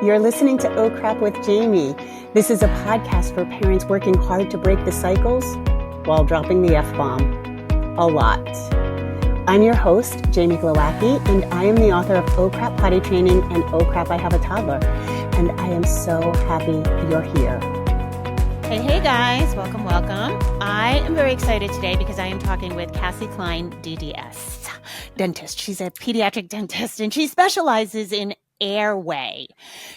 you're listening to Oh Crap with Jamie. This is a podcast for parents working hard to break the cycles while dropping the F-bomb a lot. I'm your host, Jamie Glowacki, and I am the author of Oh Crap Potty Training and Oh Crap I Have a Toddler. And I am so happy you're here. Hey guys, welcome. I am very excited today because I am talking with Kassi Klein, DDS, dentist. She's a pediatric dentist and she specializes in Airway.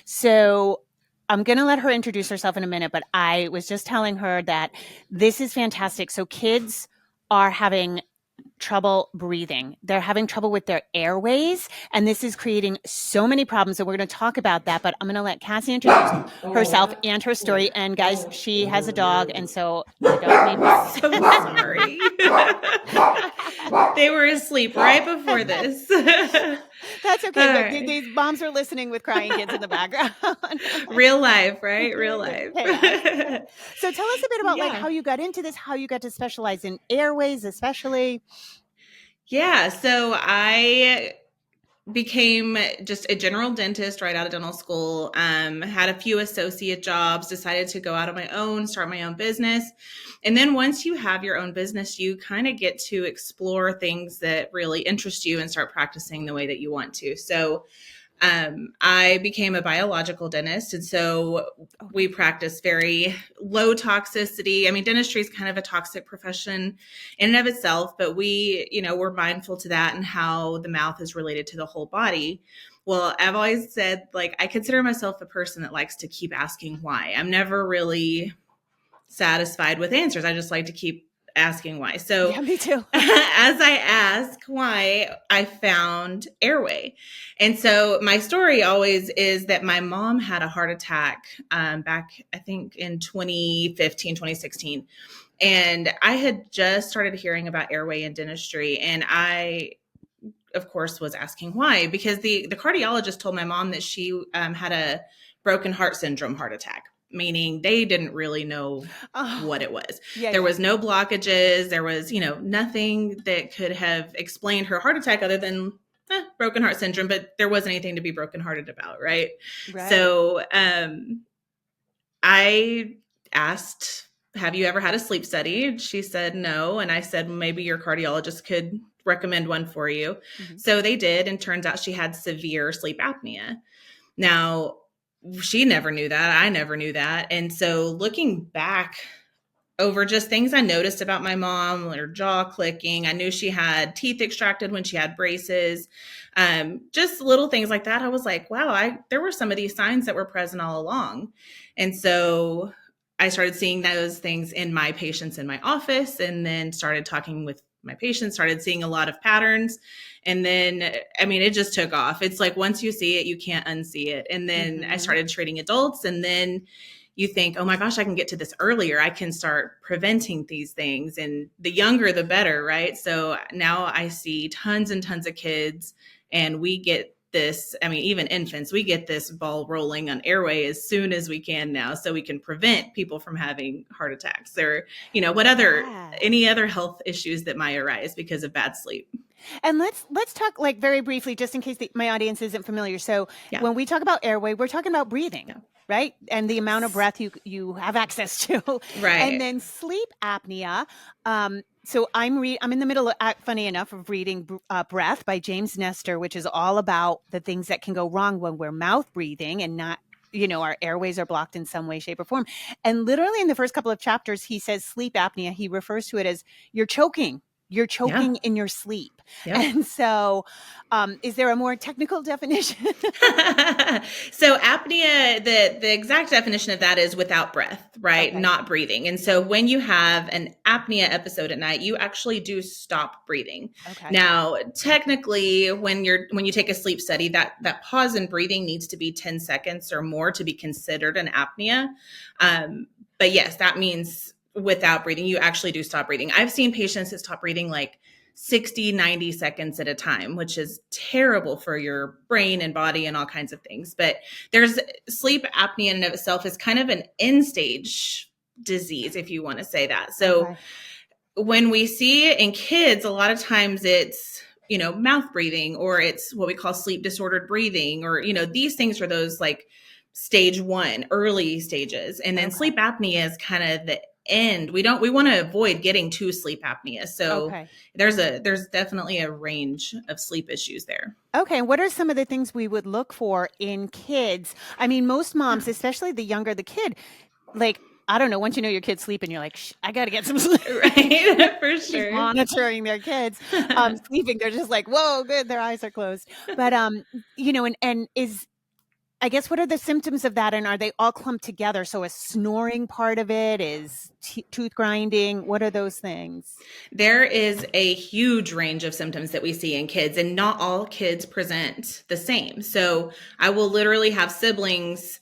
So I'm going to let her introduce herself in a minute, but I was just telling her that this is fantastic. So kids are having trouble breathing. They're having trouble with their airways, and this is creating so many problems. So we're going to talk about that, but I'm going to let Kassi introduce herself and her story. And guys, she has a dog, and so the dog made So sorry. They were asleep right before this. That's okay. But these moms are listening with crying kids in the background. Real life, right? Real life. So tell us a bit about like how you got into this, how you got to specialize in airways, especially. Yeah. So I became just a general dentist right out of dental school, had a few associate jobs, decided to go out on my own, start my own business. And then once you have your own business, you kind of get to explore things that really interest you and start practicing the way that you want to. So I became a biological dentist. And so we practice very low toxicity. I mean, dentistry is kind of a toxic profession in and of itself, but we're mindful to that and how the mouth is related to the whole body. Well, I've always said, like, I consider myself a person that likes to keep asking why. I'm never really satisfied with answers. I just like to keep asking why. So yeah, me too. As I ask why, I found Airway. And so my story always is that my mom had a heart attack back, I think in 2015, 2016. And I had just started hearing about Airway in dentistry. And I, of course, was asking why, because the cardiologist told my mom that she had a broken heart syndrome heart attack. Meaning they didn't really know what it was. There was no blockages. There was, nothing that could have explained her heart attack other than broken heart syndrome, but there wasn't anything to be brokenhearted about. Right. So I asked, have you ever had a sleep study? She said no. And I said, maybe your cardiologist could recommend one for you. Mm-hmm. So they did. And turns out she had severe sleep apnea. Now, she never knew that. I never knew that. And so looking back over just things I noticed about my mom, her jaw clicking, I knew she had teeth extracted when she had braces, just little things like that. I was like, wow, there were some of these signs that were present all along. And so I started seeing those things in my patients in my office, and then started talking with my patients, started seeing a lot of patterns. And then, it just took off. It's like, once you see it, you can't unsee it. And then I started treating adults, and then you think, oh my gosh, I can get to this earlier. I can start preventing these things, and the younger, the better. Right. So now I see tons and tons of kids, and we get this, even infants, we get this ball rolling on Airway as soon as we can now, so we can prevent people from having heart attacks or, any other health issues that might arise because of bad sleep. And let's talk like very briefly, just in case my audience isn't familiar. So when we talk about Airway, we're talking about breathing, right? And the amount of breath you have access to. Right. And then sleep apnea. So I'm in the middle of, funny enough, of reading Breath by James Nestor, which is all about the things that can go wrong when we're mouth breathing and not, our airways are blocked in some way, shape, or form. And literally in the first couple of chapters, he says sleep apnea. He refers to it as you're choking. You're choking in your sleep. Yep. And so is there a more technical definition? So apnea, the exact definition of that is without breath, right? Okay. Not breathing. And so when you have an apnea episode at night, you actually do stop breathing. Okay. Now, technically, when you take a sleep study, that pause in breathing needs to be 10 seconds or more to be considered an apnea. But yes, that means without breathing, you actually do stop breathing. I've seen patients that stop breathing like 60, 90 seconds at a time, which is terrible for your brain and body and all kinds of things. But there's sleep apnea in and of itself is kind of an end stage disease, if you want to say that. So when we see it in kids, a lot of times it's, mouth breathing, or it's what we call sleep disordered breathing, or, these things are those like stage 1, early stages. And then sleep apnea is kind of the end. We want to avoid getting to sleep apnea. So there's definitely a range of sleep issues there. Okay. What are some of the things we would look for in kids? I mean, most moms, especially the younger the kid, like, I don't know, once you know your kid's sleeping, you're like, I got to get some sleep. Right. For sure. Monitoring their kids sleeping. They're just like, whoa, good. Their eyes are closed. But, and I guess, what are the symptoms of that? And are they all clumped together? So a snoring part of it is tooth grinding. What are those things? There is a huge range of symptoms that we see in kids, and not all kids present the same. So I will literally have siblings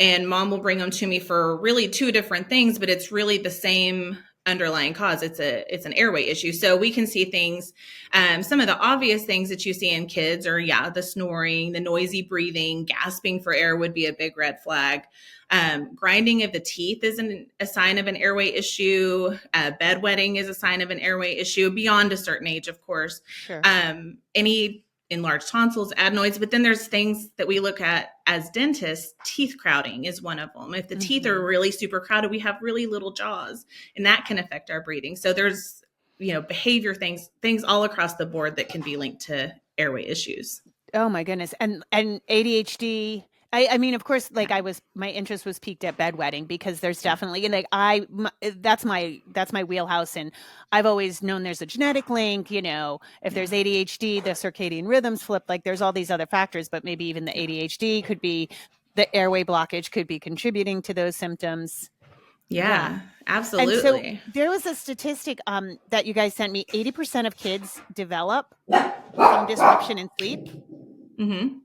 and mom will bring them to me for really 2 different things, but it's really the same underlying cause. It's an airway issue. So we can see things. Some of the obvious things that you see in kids are, the snoring, the noisy breathing, gasping for air would be a big red flag. Grinding of the teeth is a sign of an airway issue. Bedwetting is a sign of an airway issue beyond a certain age, of course. Sure. Any enlarged tonsils, adenoids, but then there's things that we look at as dentists. Teeth crowding is one of them. If the teeth are really super crowded, we have really little jaws, and that can affect our breathing. So there's, behavior things all across the board that can be linked to airway issues. Oh my goodness. And ADHD. I mean, of course, like my interest was piqued at bedwetting, because there's definitely, like, that's my wheelhouse. And I've always known there's a genetic link, if there's ADHD, the circadian rhythms flip, like there's all these other factors, but maybe even the ADHD could be, the airway blockage could be contributing to those symptoms. Yeah, absolutely. And so there was a statistic that you guys sent me. 80% of kids develop some disruption in sleep. Mm-hmm.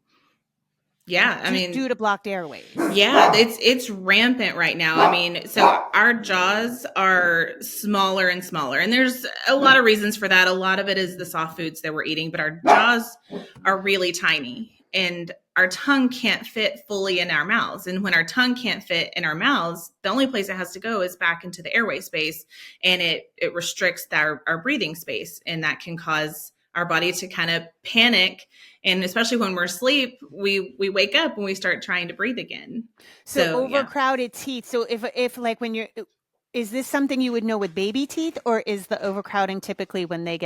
Yeah, I mean, due to blocked airways. Yeah, it's rampant right now. I mean, so our jaws are smaller and smaller, and there's a lot of reasons for that. A lot of it is the soft foods that we're eating, but our jaws are really tiny, and our tongue can't fit fully in our mouths. And when our tongue can't fit in our mouths, the only place it has to go is back into the airway space, and it restricts our breathing space, and that can cause our body to kind of panic. And especially when we're asleep, we wake up and we start trying to breathe again. So overcrowded teeth. So if like is this something you would know with baby teeth, or is the overcrowding typically when they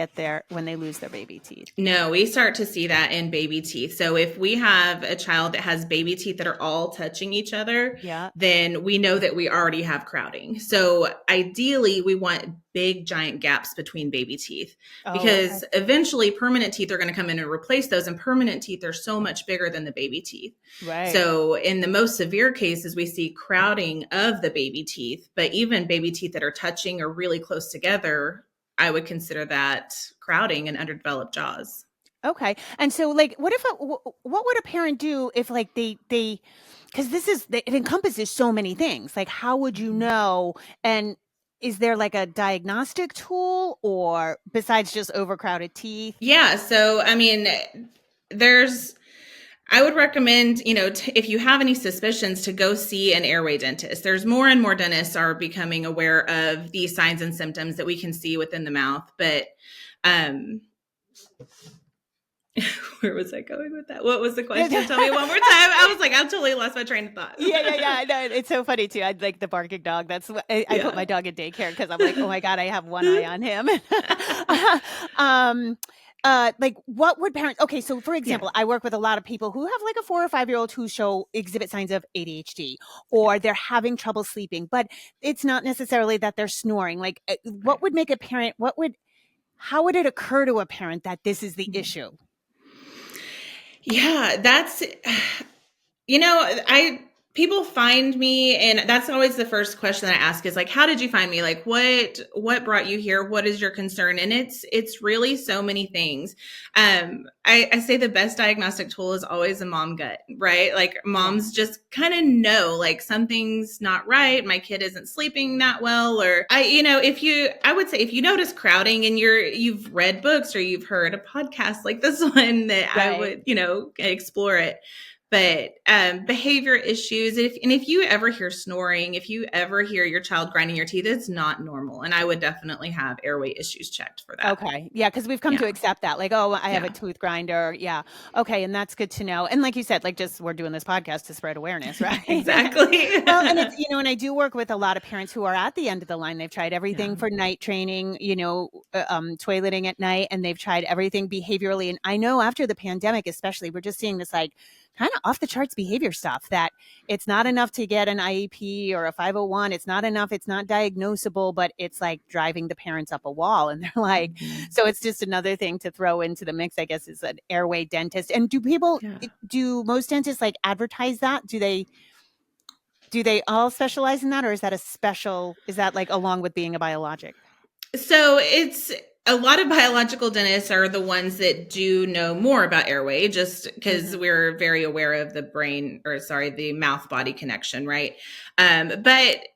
lose their baby teeth? No, we start to see that in baby teeth. So if we have a child that has baby teeth that are all touching each other, then we know that we already have crowding. So ideally we want big giant gaps between baby teeth, because eventually permanent teeth are going to come in and replace those, and permanent teeth are so much bigger than the baby teeth. Right. So in the most severe cases, we see crowding of the baby teeth, but even baby teeth that are touching or really close together, I would consider that crowding and underdeveloped jaws. Okay. And so, like, what would a parent do if, like, they because it encompasses so many things. Like, how would you know? And is there like a diagnostic tool, or besides just overcrowded teeth? Yeah. So, I mean, I would recommend, if you have any suspicions, to go see an airway dentist. There's more and more dentists are becoming aware of these signs and symptoms that we can see within the mouth. But where was I going with that? What was the question? Tell me one more time. I was like, I totally lost my train of thought. Yeah. No, it's so funny too. I'd like the barking dog. That's what I put my dog in daycare, because I'm like, oh my God, I have one eye on him. Like, what would parents, okay, so for example, I work with a lot of people who have like a 4 or 5 year old who exhibit signs of ADHD, or they're having trouble sleeping, but it's not necessarily that they're snoring. Like, what would make a parent, how would it occur to a parent that this is the issue? Yeah, that's, people find me, and that's always the first question that I ask is like, how did you find me? Like, what brought you here? What is your concern? And it's really so many things. I say the best diagnostic tool is always a mom gut, right? Like, moms just kind of know, like, something's not right. My kid isn't sleeping that well. Or I would say if you notice crowding and you've read books or you've heard a podcast like this one, that I would, explore it. But behavior issues, if you ever hear snoring, if you ever hear your child grinding your teeth, it's not normal. And I would definitely have airway issues checked for that. Okay. Yeah. Because we've come to accept that. Like, oh, I have a tooth grinder. Yeah. Okay. And that's good to know. And like you said, like just we're doing this podcast to spread awareness, right? Exactly. Well, and it's, and I do work with a lot of parents who are at the end of the line. They've tried everything for night training, toileting at night, and they've tried everything behaviorally. And I know after the pandemic, especially, we're just seeing this like kind of off the charts behavior stuff that it's not enough to get an IEP or a 501. It's not enough. It's not diagnosable, but it's like driving the parents up a wall. And they're like, so it's just another thing to throw into the mix, I guess, is an airway dentist. And do most dentists like advertise that? Do they all specialize in that, or is that like along with being a biologic? So it's a lot of biological dentists are the ones that do know more about airway, just because we're very aware of the mouth body connection. Right. But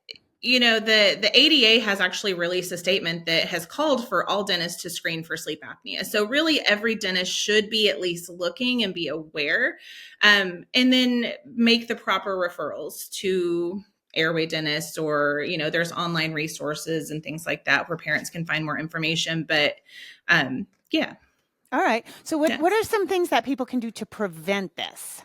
the ADA has actually released a statement that has called for all dentists to screen for sleep apnea. So really every dentist should be at least looking and be aware, and then make the proper referrals to airway dentists, or, there's online resources and things like that where parents can find more information. But yeah. All right. So what are some things that people can do to prevent this?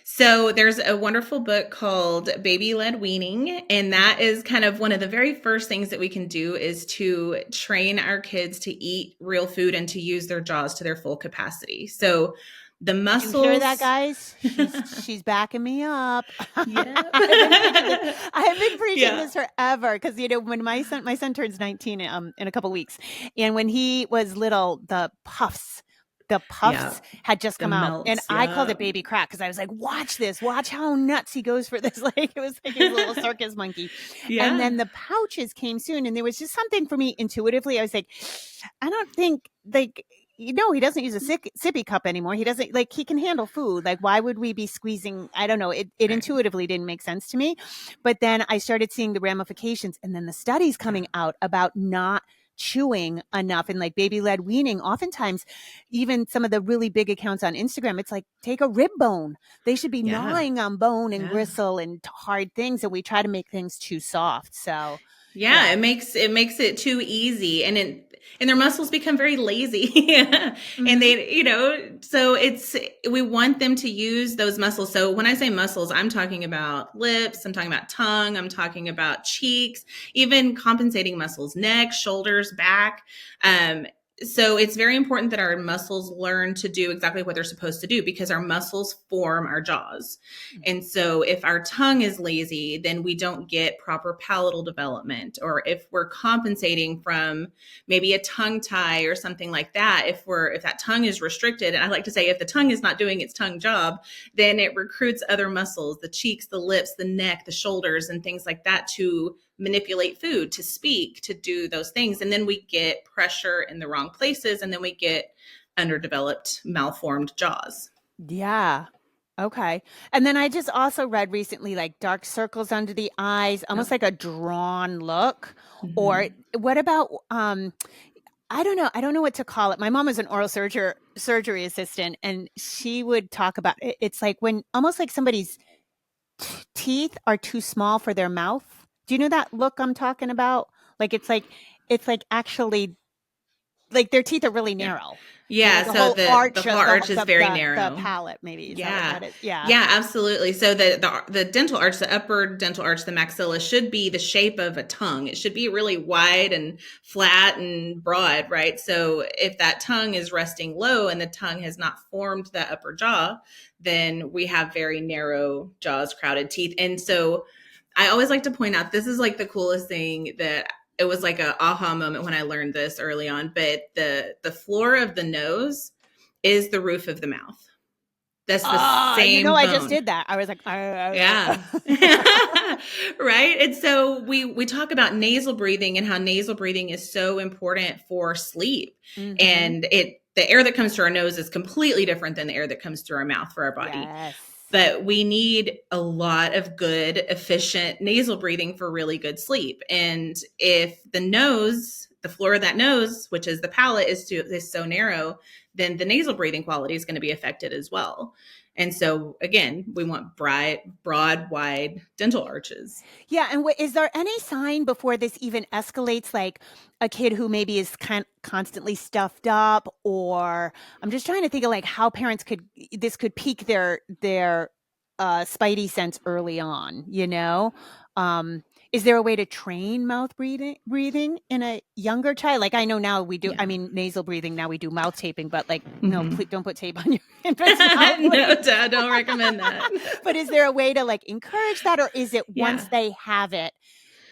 So there's a wonderful book called Baby-Led Weaning, and that is kind of one of the very first things that we can do is to train our kids to eat real food and to use their jaws to their full capacity. So the muscles. You hear that, guys? She's backing me up. Yeah. I have been preaching this forever because when my son turns 19 in a couple weeks, and when he was little, the puffs had just come out, and I called it baby crack because I was like, watch how nuts he goes for this. Like it was like his little circus monkey. Yeah. And then the pouches came soon, and there was just something for me intuitively. I was like, I don't think he doesn't use a sippy cup anymore. He doesn't he can handle food. Like, why would we be squeezing? I don't know. It intuitively didn't make sense to me. But then I started seeing the ramifications, and then the studies coming out about not chewing enough and like baby-led weaning. Oftentimes, even some of the really big accounts on Instagram, it's like, take a rib bone. They should be gnawing on bone and gristle and hard things, and we try to make things too soft. So it makes it too easy, and their muscles become very lazy. And they, so we want them to use those muscles. So when I say muscles, I'm talking about lips, I'm talking about tongue, I'm talking about cheeks, even compensating muscles, neck, shoulders, back. So it's very important that our muscles learn to do exactly what they're supposed to do, because our muscles form our jaws. And so if our tongue is lazy, then we don't get proper palatal development. Or if we're compensating from maybe a tongue tie or something like that, if that tongue is restricted, and I like to say, if the tongue is not doing its tongue job, then it recruits other muscles, the cheeks, the lips, the neck, the shoulders, and things like that to manipulate food, to speak, to do those things. And then we get pressure in the wrong places, and then we get underdeveloped, malformed jaws. Yeah. Okay. And then I just also read recently, like dark circles under the eyes, almost like a drawn look. Or what about, I don't know what to call it. My mom was an oral surgery assistant, and she would talk about it. It's like when almost like somebody's teeth are too small for their mouth. Do you know that look I'm talking about? Like it's like actually like their teeth are really narrow. Yeah. The so whole the arch whole arch is very narrow. The palate, maybe. Yeah. Yeah, absolutely. So the dental arch, the upper dental arch, the maxilla should be the shape of a tongue. It should be really wide and flat and broad, right? So if that tongue is resting low and the tongue has not formed that upper jaw, then we have very narrow jaws, crowded teeth. And so I always like to point out, this is like the coolest thing, that it was like a aha moment when I learned this early on, but the floor of the nose is the roof of the mouth. That's the same bone. I just did that. I was like, yeah. Right. And so we talk about nasal breathing and how nasal breathing is so important for sleep. And the air that comes through our nose is completely different than the air that comes through our mouth for our body. Yes. But we need a lot of good, efficient nasal breathing for really good sleep. And if the nose, the floor of that nose, which is the palate, is so narrow, then the nasal breathing quality is going to be affected as well. And so again, we want broad, wide dental arches. Yeah. And is there any sign before this even escalates, like a kid who maybe is constantly stuffed up, or I'm just trying to think of like how parents could pique their spidey sense early on, you know? Is there a way to train mouth breathing in a younger child? Like I know now we do, I mean, nasal breathing, now we do mouth taping, but like, no, please don't put tape on your infant's mouth. No, Dad, don't recommend that. But is there a way to like encourage that, or is it once they have it,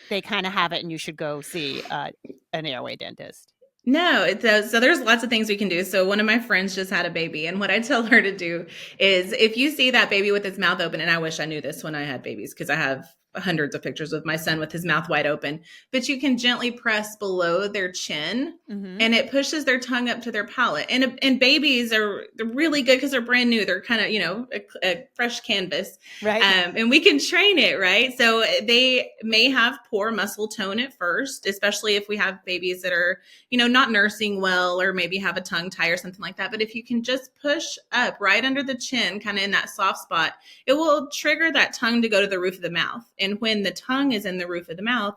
they kind of have it and you should go see an airway dentist? No, so there's lots of things we can do. So one of my friends just had a baby, and what I tell her to do is if you see that baby with his mouth open, and I wish I knew this when I had babies because I have hundreds of pictures of my son with his mouth wide open, but you can gently press below their chin and it pushes their tongue up to their palate. And babies they're really good because they're brand new. They're kind of, a fresh canvas. Right. And we can train it, right? So they may have poor muscle tone at first, especially if we have babies that are, not nursing well, or maybe have a tongue tie or something like that. But if you can just push up right under the chin, kind of in that soft spot, it will trigger that tongue to go to the roof of the mouth. And when the tongue is in the roof of the mouth,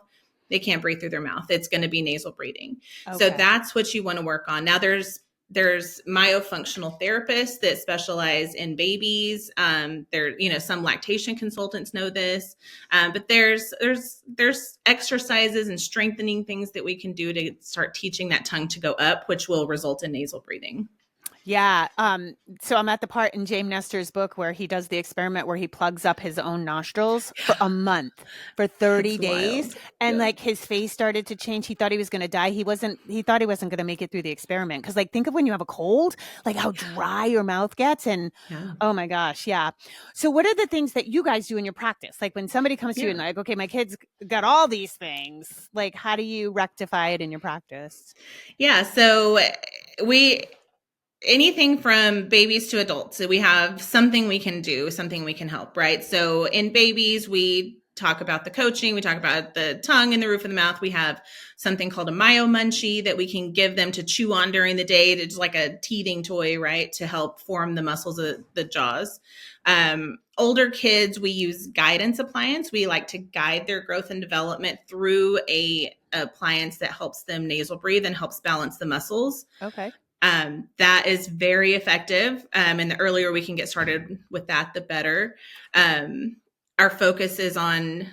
they can't breathe through their mouth. It's going to be nasal breathing. Okay. So that's what you want to work on. Now there's myofunctional therapists that specialize in babies. Some lactation consultants know this, but there's exercises and strengthening things that we can do to start teaching that tongue to go up, which will result in nasal breathing. Yeah. So I'm at the part in James Nestor's book where he does the experiment where he plugs up his own nostrils for a month, for 30 days. Wild. And like his face started to change. He thought he was going to die. He thought he wasn't going to make it through the experiment. Cause like, think of when you have a cold, like how dry your mouth gets. And oh my gosh. Yeah. So what are the things that you guys do in your practice? Like when somebody comes to you and like, okay, my kid's got all these things, like how do you rectify it in your practice? Yeah. So anything from babies to adults. So we have something we can do, something we can help, right? So in babies, we talk about the coaching. We talk about the tongue and the roof of the mouth. We have something called a Myomunchie that we can give them to chew on during the day. It's like a teething toy, right? To help form the muscles of the jaws. Older kids, we use guidance appliance. We like to guide their growth and development through a appliance that helps them nasal breathe and helps balance the muscles. Okay. That is very effective. And the earlier we can get started with that, the better. Our focus is on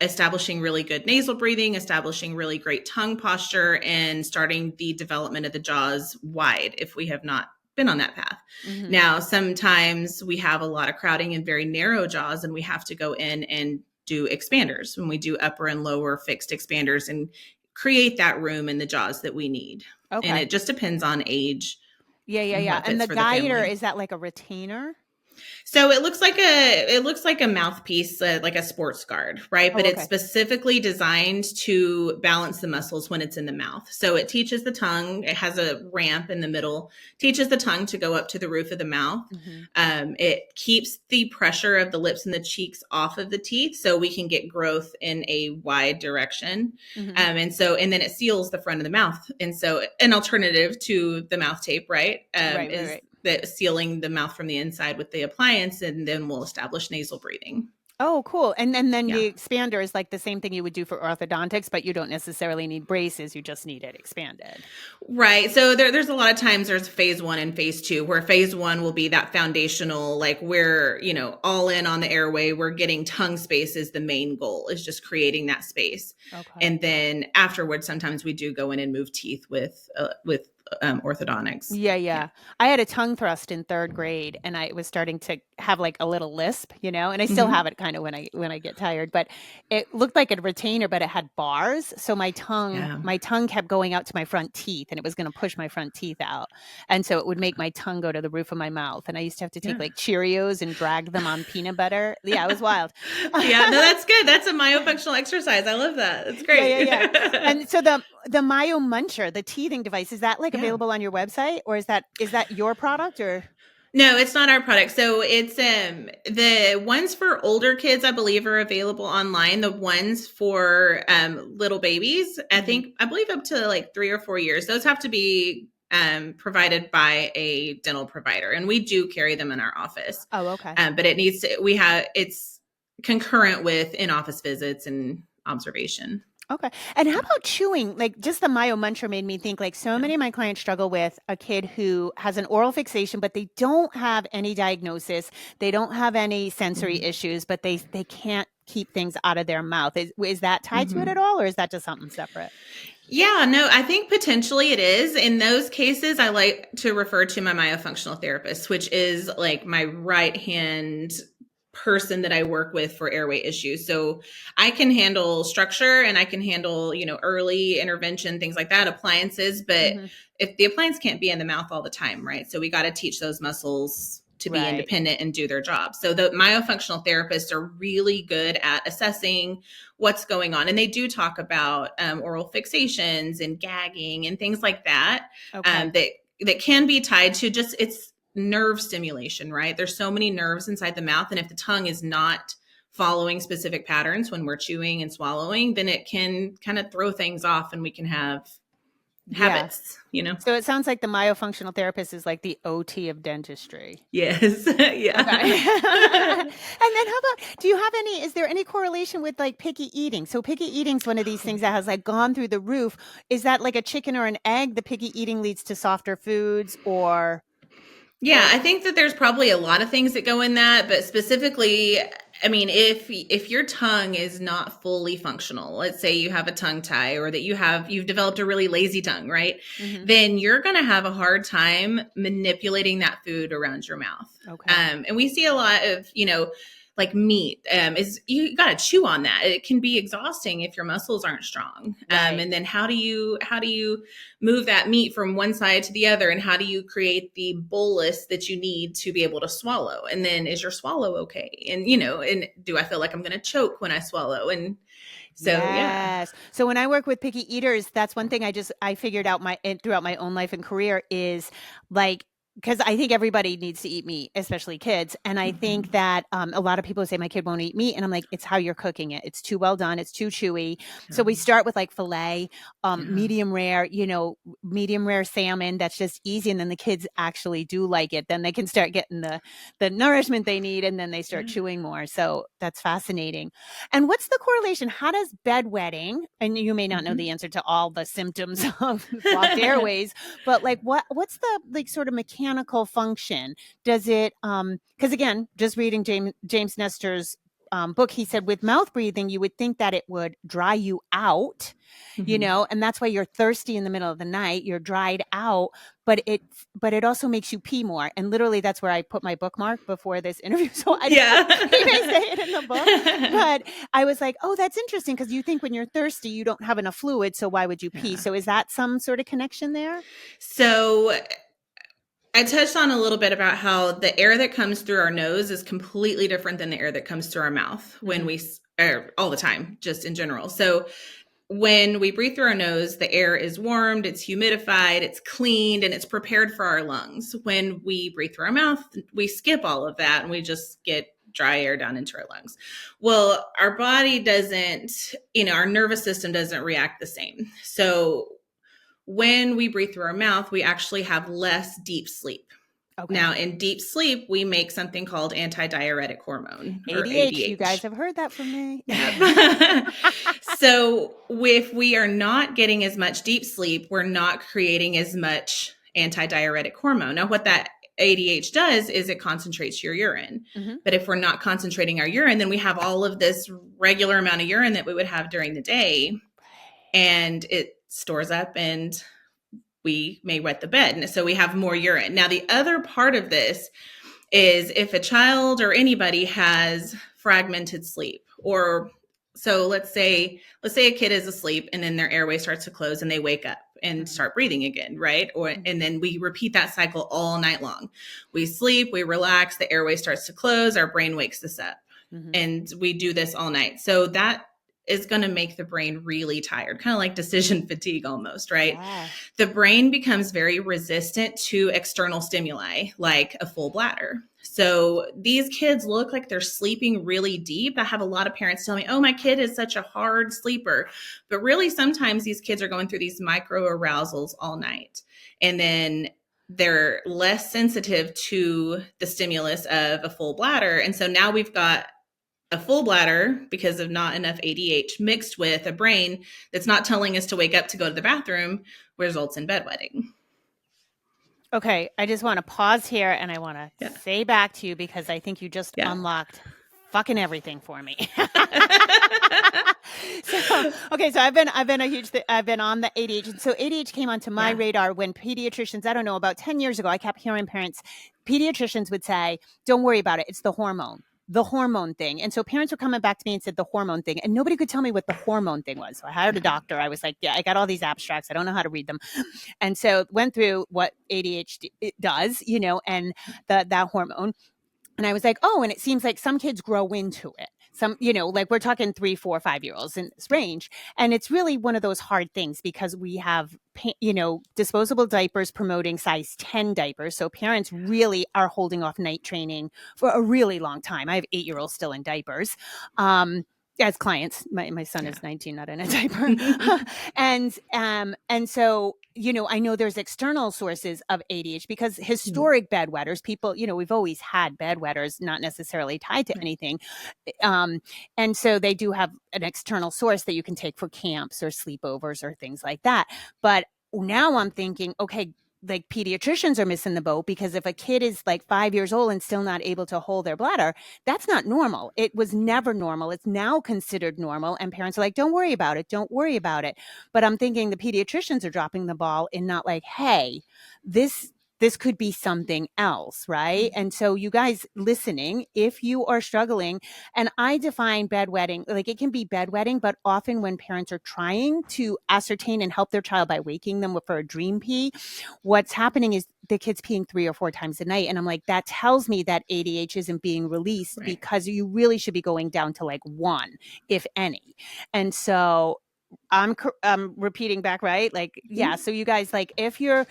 establishing really good nasal breathing, establishing really great tongue posture, and starting the development of the jaws wide if we have not been on that path. Mm-hmm. Now, sometimes we have a lot of crowding in very narrow jaws, and we have to go in and do expanders when we do upper and lower fixed expanders and create that room in the jaws that we need. Okay. And it just depends on age. Yeah. And the guider, is that like a retainer? So it looks like a mouthpiece, like a sports guard, right? But it's specifically designed to balance the muscles when it's in the mouth. So it teaches the tongue. It has a ramp in the middle, teaches the tongue to go up to the roof of the mouth. Mm-hmm. It keeps the pressure of the lips and the cheeks off of the teeth so we can get growth in a wide direction. Mm-hmm. And then it seals the front of the mouth. And so an alternative to the mouth tape, right? Right. That sealing the mouth from the inside with the appliance, and then we'll establish nasal breathing. Oh, cool. And then the expander is like the same thing you would do for orthodontics, but you don't necessarily need braces. You just need it expanded. Right. So there's a lot of times there's phase 1 and phase 2, where phase 1 will be that foundational, like we're, all in on the airway. We're getting tongue space is the main goal, is just creating that space. Okay. And then afterwards, sometimes we do go in and move teeth with orthodontics. Yeah. I had a tongue thrust in 3rd grade, and I was starting to have like a little lisp, and I still have it kind of when I get tired, but it looked like a retainer, but it had bars. So my tongue kept going out to my front teeth, and it was going to push my front teeth out. And so it would make my tongue go to the roof of my mouth. And I used to have to take like Cheerios and drag them on peanut butter. Yeah, it was wild. Yeah, no, that's good. That's a myofunctional exercise. I love that. That's great. Yeah. And so the Myomuncher, the teething device, is that like available on your website, or is that your product, or? No, it's not our product. So it's the ones for older kids, I believe, are available online. The ones for little babies, I believe up to like 3 or 4 years, those have to be provided by a dental provider, and we do carry them in our office. Oh, okay. But it's concurrent with in-office visits and observation. Okay. And how about chewing? Like just the myomuncher made me think like so many of my clients struggle with a kid who has an oral fixation, but they don't have any diagnosis. They don't have any sensory issues, but they can't keep things out of their mouth. Is that tied to it at all, or is that just something separate? Yeah, no, I think potentially it is. In those cases, I like to refer to my myofunctional therapist, which is like my right hand person that I work with for airway issues. So I can handle structure and I can handle, early intervention, things like that, appliances. But if the appliance can't be in the mouth all the time, right? So we got to teach those muscles to be independent and do their job. So the myofunctional therapists are really good at assessing what's going on. And they do talk about oral fixations and gagging and things like that, that can be tied to just it's nerve stimulation, right? There's so many nerves inside the mouth. And if the tongue is not following specific patterns when we're chewing and swallowing, then it can kind of throw things off and we can have habits, So it sounds like the myofunctional therapist is like the OT of dentistry. Yes. Yeah. Okay. And then is there any correlation with like picky eating? So picky eating is one of these things that has like gone through the roof. Is that like a chicken or an egg? The picky eating leads to softer foods or... Yeah, I think that there's probably a lot of things that go in that, but specifically, I mean, if your tongue is not fully functional, let's say you have a tongue tie or that you've developed a really lazy tongue, right? Then you're going to have a hard time manipulating that food around your mouth. Okay. And we see a lot of, like meat is you got to chew on that. It can be exhausting if your muscles aren't strong. And then how do you move that meat from one side to the other? And how do you create the bolus that you need to be able to swallow? And then is your swallow okay? And, and do I feel like I'm going to choke when I swallow? And so, yeah. So when I work with picky eaters, that's one thing I figured out throughout my own life and career is like, because I think everybody needs to eat meat, especially kids. And I think that a lot of people say my kid won't eat meat. And I'm like, it's how you're cooking it. It's too well done. It's too chewy. Yeah. So we start with like filet, medium rare salmon. That's just easy. And then the kids actually do like it. Then they can start getting the nourishment they need. And then they start chewing more. So that's fascinating. And what's the correlation? How does bedwetting, and you may not know the answer to all the symptoms of blocked airways, but like what's the like sort of mechanical function? Does it because again, just reading James Nestor's book, he said with mouth breathing you would think that it would dry you out, and that's why you're thirsty in the middle of the night, you're dried out, but it also makes you pee more. And literally that's where I put my bookmark before this interview, so I didn't say it in the book, but I was like, oh, that's interesting, because you think when you're thirsty you don't have enough fluid, so why would you pee? So is that some sort of connection there? So I touched on a little bit about how the air that comes through our nose is completely different than the air that comes through our mouth when we all the time, just in general. So when we breathe through our nose, the air is warmed, it's humidified, it's cleaned, and it's prepared for our lungs. When we breathe through our mouth, we skip all of that and we just get dry air down into our lungs. Well, our body doesn't, our nervous system doesn't react the same. So when we breathe through our mouth, we actually have less deep sleep. Okay. Now, in deep sleep, we make something called antidiuretic hormone, or ADH. You guys have heard that from me. So if we are not getting as much deep sleep, we're not creating as much antidiuretic hormone. Now, what that ADH does is it concentrates your urine. But if we're not concentrating our urine, then we have all of this regular amount of urine that we would have during the day, and it stores up and we may wet the bed. And so we have more urine. Now, the other part of this is if a child or anybody has fragmented sleep, or so let's say a kid is asleep and then their airway starts to close and they wake up and start breathing again, right? And then we repeat that cycle all night long. We sleep, we relax, the airway starts to close, our brain wakes us up, and we do this all night. So that is going to make the brain really tired, kind of like decision fatigue almost, right? Yeah. The brain becomes very resistant to external stimuli, like a full bladder. So these kids look like they're sleeping really deep. I have a lot of parents tell me, oh, my kid is such a hard sleeper. But really, sometimes these kids are going through these micro arousals all night. And then they're less sensitive to the stimulus of a full bladder. And so now we've got a full bladder because of not enough ADH mixed with a brain that's not telling us to wake up to go to the bathroom, results in bedwetting. Okay, I just want to pause here and I want to say back to you because I think you just unlocked fucking everything for me. So I've been on the ADH. So ADH came onto my radar when pediatricians, I don't know, about 10 years ago, I kept hearing pediatricians would say, don't worry about it. It's the hormone thing. And so parents were coming back to me and said the hormone thing, and nobody could tell me what the hormone thing was. So I hired a doctor. I was like, I got all these abstracts. I don't know how to read them. And so went through what ADHD does, and that hormone. And I was like, oh, and it seems like some kids grow into it. Some, like we're talking 3, 4, 5-year-olds in this range. And it's really one of those hard things because we have, disposable diapers promoting size 10 diapers. So parents really are holding off night training for a really long time. I have 8-year-olds still in diapers. As clients, my son is 19, not in a diaper. And so, I know there's external sources of ADHD because historic bedwetters, people, we've always had bedwetters, not necessarily tied to anything. And so they do have an external source that you can take for camps or sleepovers or things like that. But now I'm thinking, okay, like pediatricians are missing the boat because if a kid is like 5 years old and still not able to hold their bladder, that's not normal. It was never normal. It's now considered normal. And parents are like, don't worry about it. Don't worry about it. But I'm thinking the pediatricians are dropping the ball in not like, hey, this could be something else, right? And so you guys listening, if you are struggling, and I define bedwetting, like it can be bedwetting, but often when parents are trying to ascertain and help their child by waking them for a dream pee, what's happening is the kid's peeing 3 or 4 times a night. And I'm like, that tells me that ADH isn't being released because you really should be going down to like 1, if any. And so I'm repeating back, right? Like, so you guys, like, if you're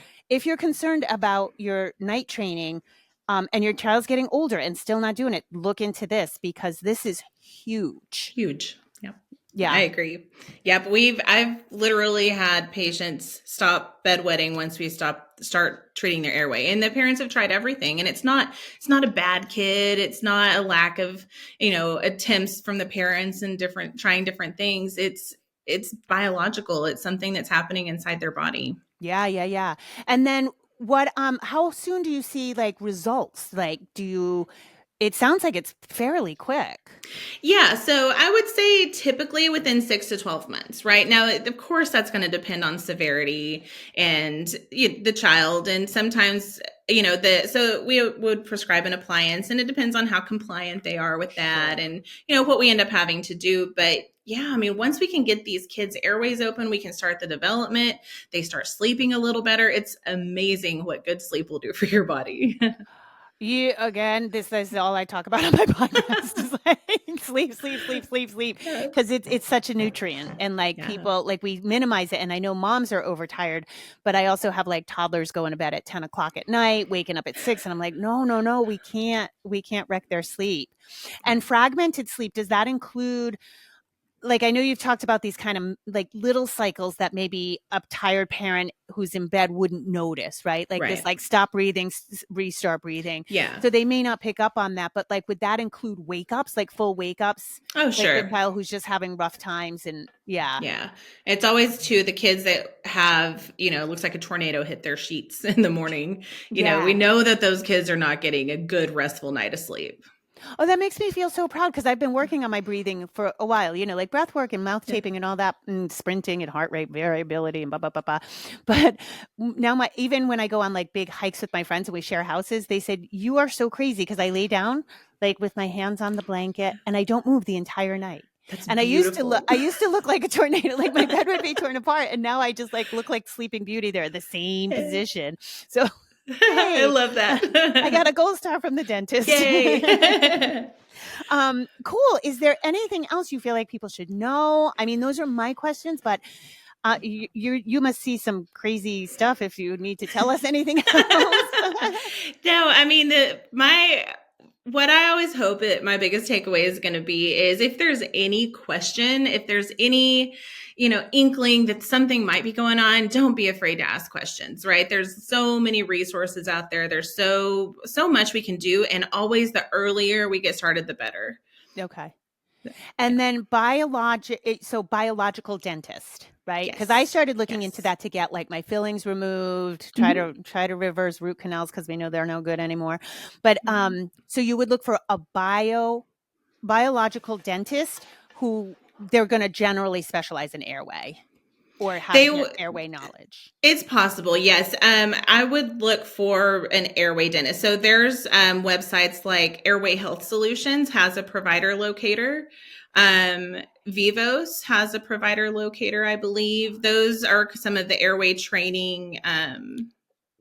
concerned about your night training, and your child's getting older and still not doing it, look into this because this is huge. Huge. Yep. Yeah. I agree. Yeah. But I've literally had patients stop bedwetting once we start treating their airway, and the parents have tried everything, and it's not a bad kid. It's not a lack of, attempts from the parents and trying different things. It's biological. It's something that's happening inside their body. Yeah. And then how soon do you see like results? Like, it sounds like it's fairly quick. Yeah. So I would say typically within 6 to 12 months, right? Now, of course, that's going to depend on severity and the child. And sometimes, so we would prescribe an appliance, and it depends on how compliant they are with that and, what we end up having to do. But yeah, I mean, once we can get these kids' airways open, we can start the development. They start sleeping a little better. It's amazing what good sleep will do for your body. Again, this is all I talk about on my podcast is like sleep. Because it's such a nutrient. And like people, like we minimize it. And I know moms are overtired, but I also have like toddlers going to bed at 10 o'clock at night, waking up at 6. And I'm like, no, we can't wreck their sleep. And fragmented sleep, does that include, like, I know you've talked about these kind of like little cycles that maybe a tired parent who's in bed wouldn't notice, right? Like this, like stop breathing, restart breathing. Yeah. So they may not pick up on that, but like, would that include wake ups, like full wake ups? Oh, like sure. a child who's just having rough times and Yeah. It's always too the kids that have, looks like a tornado hit their sheets in the morning. We know that those kids are not getting a good restful night of sleep. Oh, that makes me feel so proud because I've been working on my breathing for a while, like breath work and mouth taping and all that and sprinting and heart rate variability and blah, blah, blah, blah. But now even when I go on like big hikes with my friends and we share houses, they said, you are so crazy because I lay down like with my hands on the blanket and I don't move the entire night. That's and beautiful. I used to look like a tornado, like my bed would be torn apart. And now I just like look like Sleeping Beauty there, the same position. So I love that. I got a gold star from the dentist. Yay. Cool. Is there anything else you feel like people should know? I mean, those are my questions, but you must see some crazy stuff if you need to tell us anything else. No, I mean, what I always hope that my biggest takeaway is going to be is if there's any question, if there's any, inkling that something might be going on, don't be afraid to ask questions, right? There's so many resources out there. There's so much we can do. And always the earlier we get started, the better. Okay. And then biological dentist, right? Because I started looking into that to get like my fillings removed, try to reverse root canals because we know they're no good anymore. But so you would look for a biological dentist who they're going to generally specialize in airway or have airway knowledge. It's possible, yes. I would look for an airway dentist. So there's websites like Airway Health Solutions has a provider locator. Vivos has a provider locator, I believe. Those are some of the airway training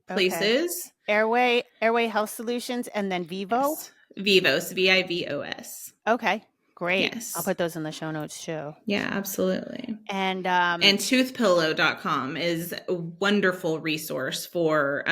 places. Okay. Airway Health Solutions and then Vivo? Yes. Vivos, Vivos. Okay. Great. Yes. I'll put those in the show notes too. Yeah, absolutely. And toothpillow.com is a wonderful resource for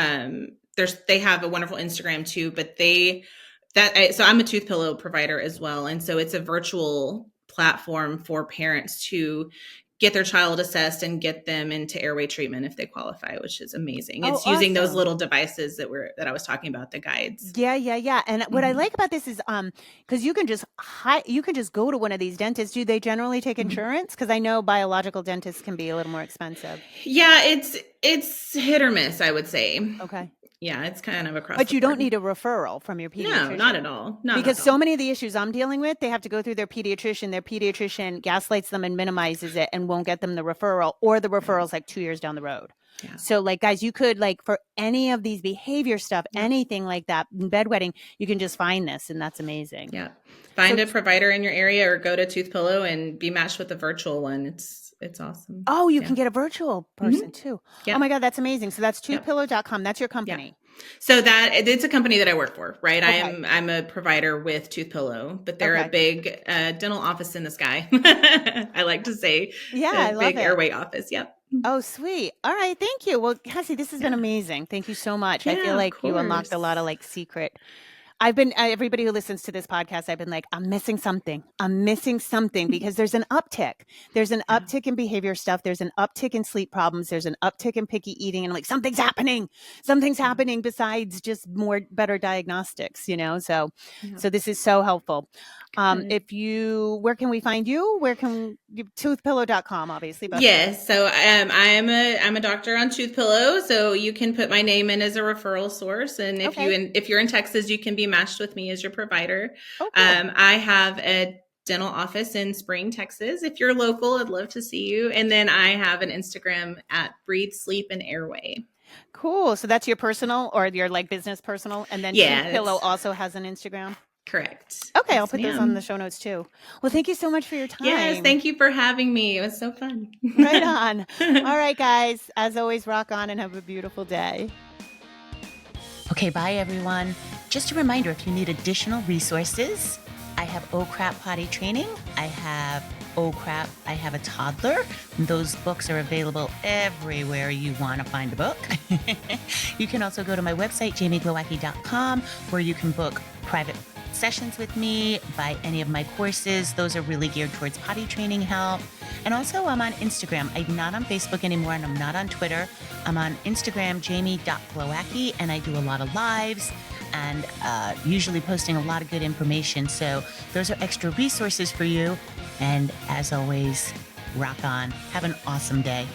they have a wonderful Instagram too, but so I'm a tooth pillow provider as well. And so it's a virtual platform for parents to get their child assessed and get them into airway treatment if they qualify, which is amazing. It's using those little devices that I was talking about, the guides. Yeah. And what I like about this is because you can just go to one of these dentists. Do they generally take insurance? Because I know biological dentists can be a little more expensive. Yeah, it's hit or miss, I would say. Okay. Yeah, it's kind of across. But you don't need a referral from your pediatrician. No, not at all. Because so many of the issues I'm dealing with, they have to go through their pediatrician. Their pediatrician gaslights them and minimizes it and won't get them the referral, or the referral's like 2 years down the road. Yeah. So like, guys, you could for any of these behavior stuff, anything like that, bedwetting, you can just find this, and that's amazing. Yeah. Find a provider in your area or go to Toothpillow and be matched with a virtual one. It's awesome. Oh, you can get a virtual person too. Yep. Oh my God, that's amazing. So that's toothpillow.com. That's your company. Yeah. So it's a company that I work for, right? Okay. I'm a provider with Toothpillow, but they're a big dental office in the sky. I like to say, I love big it. airway office. Yep. Oh, sweet. All right. Thank you. Well, Kassi, this has been amazing. Thank you so much. Yeah, I feel like you unlocked a lot of secret. Everybody who listens to this podcast, I've been like, I'm missing something because there's an uptick. There's an uptick in behavior stuff. There's an uptick in sleep problems. There's an uptick in picky eating. And I'm like, something's happening besides just better diagnostics, So this is so helpful. Where can we find you? Toothpillow.com, obviously. Yes. So I'm a doctor on Toothpillow. So you can put my name in as a referral source. And if you're in Texas, you can be matched with me as your provider. Oh, cool. I have a dental office in Spring, Texas. If you're local, I'd love to see you. And then I have an Instagram at Breathe, Sleep, and Airway. Cool. So that's your personal or your business personal. And then Toothpillow also has an Instagram. Correct. Okay, yes, I'll put those on the show notes too. Well, thank you so much for your time. Yes, thank you for having me. It was so fun. Right on. All right, guys. As always, rock on and have a beautiful day. Okay, bye, everyone. Just a reminder, if you need additional resources, I have Oh Crap Potty Training. I have Oh Crap, I Have a Toddler. Those books are available everywhere you want to find a book. You can also go to my website, jamieglowacki.com, where you can book private sessions with me, buy any of my courses. Those are really geared towards potty training help. And also I'm on Instagram. I'm not on Facebook anymore, and I'm not on Twitter. I'm on Instagram, jamie.glowacki, and I do a lot of lives and usually posting a lot of good information. So those are extra resources for you. And as always, rock on. Have an awesome day.